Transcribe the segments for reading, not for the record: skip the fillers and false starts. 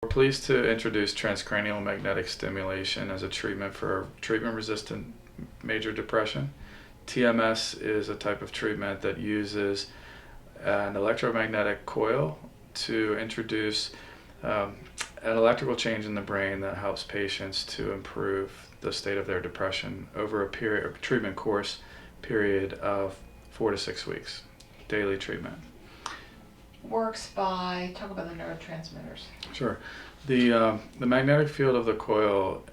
We're pleased to introduce transcranial magnetic stimulation as a treatment for treatment-resistant major depression. TMS is a type of treatment that uses an electromagnetic coil to introduce an electrical change in the brain that helps patients to improve the state of their depression over a treatment course period of 4 to 6 weeks, daily treatment. Works by, talk about the neurotransmitters. Sure. The magnetic field of the coil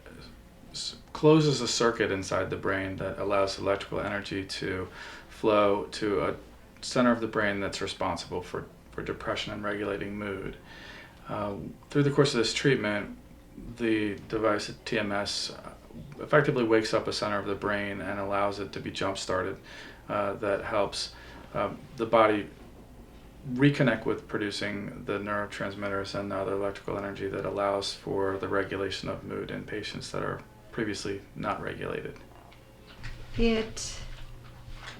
closes a circuit inside the brain that allows electrical energy to flow to a center of the brain that's responsible for depression and regulating mood. Through the course of this treatment, the device TMS effectively wakes up a center of the brain and allows it to be jump-started. That helps the body reconnect with producing the neurotransmitters and the other electrical energy that allows for the regulation of mood in patients that are previously not regulated.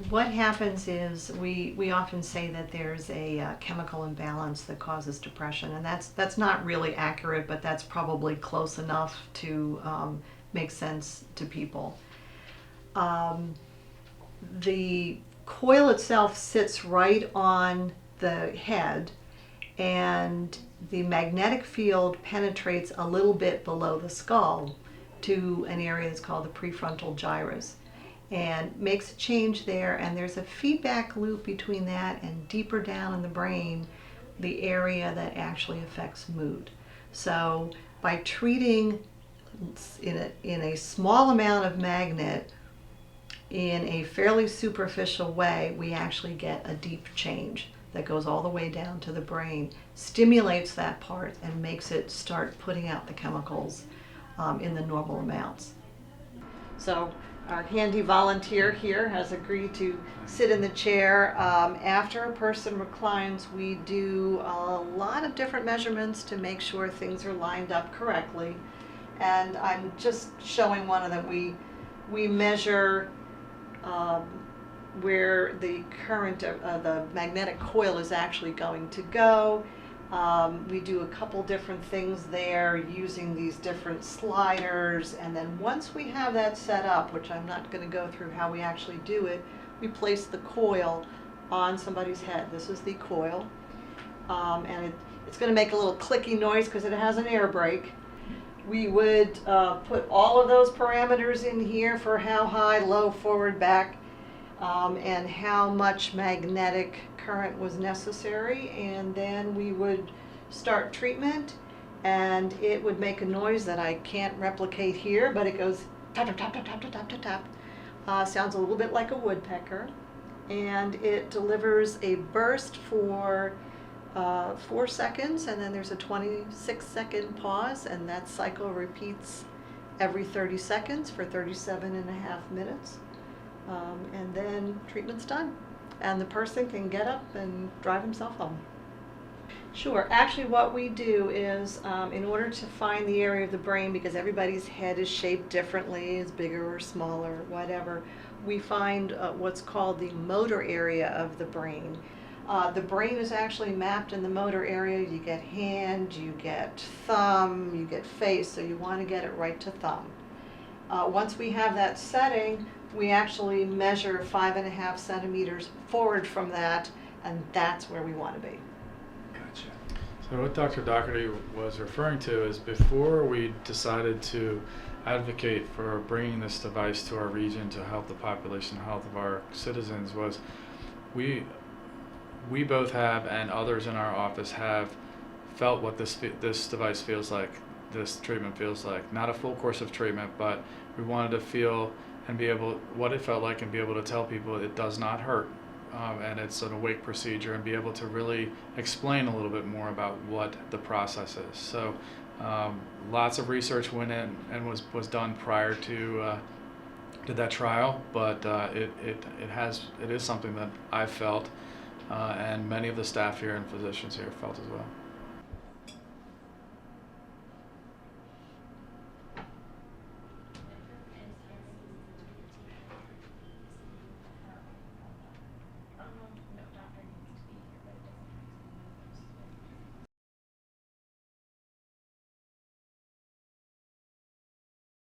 What happens is we often say that there's a chemical imbalance that causes depression, and that's not really accurate, but that's probably close enough to make sense to people. The coil itself sits right on the head, and the magnetic field penetrates a little bit below the skull to an area that's called the prefrontal gyrus, and makes a change there, and there's a feedback loop between that and deeper down in the brain, the area that actually affects mood. So by treating in a small amount of magnet in a fairly superficial way, we actually get a deep change that goes all the way down to the brain, stimulates that part, and makes it start putting out the chemicals in the normal amounts. So our handy volunteer here has agreed to sit in the chair. After a person reclines, we do a lot of different measurements to make sure things are lined up correctly. And I'm just showing one of them. We measure where the current, the magnetic coil is actually going to go. We do a couple different things there using these different sliders, and then once we have that set up, which I'm not going to go through how we actually do it, we place the coil on somebody's head. This is the coil, and it's going to make a little clicky noise because it has an air brake. We would put all of those parameters in here for how high, low, forward, back, and how much magnetic current was necessary, and then we would start treatment, and it would make a noise that I can't replicate here, but it goes tap tap tap tap tap tap tap tap. Sounds a little bit like a woodpecker, and it delivers a burst for 4 seconds, and then there's a 26-second pause, and that cycle repeats every 30 seconds for 37.5 minutes. And then treatment's done, and the person can get up and drive himself home. Sure. Actually, what we do is, in order to find the area of the brain, because everybody's head is shaped differently, is bigger or smaller, whatever, we find what's called the motor area of the brain. The brain is actually mapped in the motor area. You get hand, you get thumb, you get face, so you want to get it right to thumb. Once we have that setting, we actually measure 5.5 centimeters forward from that, and that's where we want to be. Gotcha. So what Dr. Doherty was referring to is before we decided to advocate for bringing this device to our region to help the population health of our citizens was we both have, and others in our office have, felt what this device feels like, this treatment feels like. Not a full course of treatment, but we wanted to feel and be able, what it felt like, and be able to tell people it does not hurt, and it's an awake procedure, and be able to really explain a little bit more about what the process is. So lots of research went in and was done prior to that trial, but it is something that I felt, and many of the staff here and physicians here felt as well.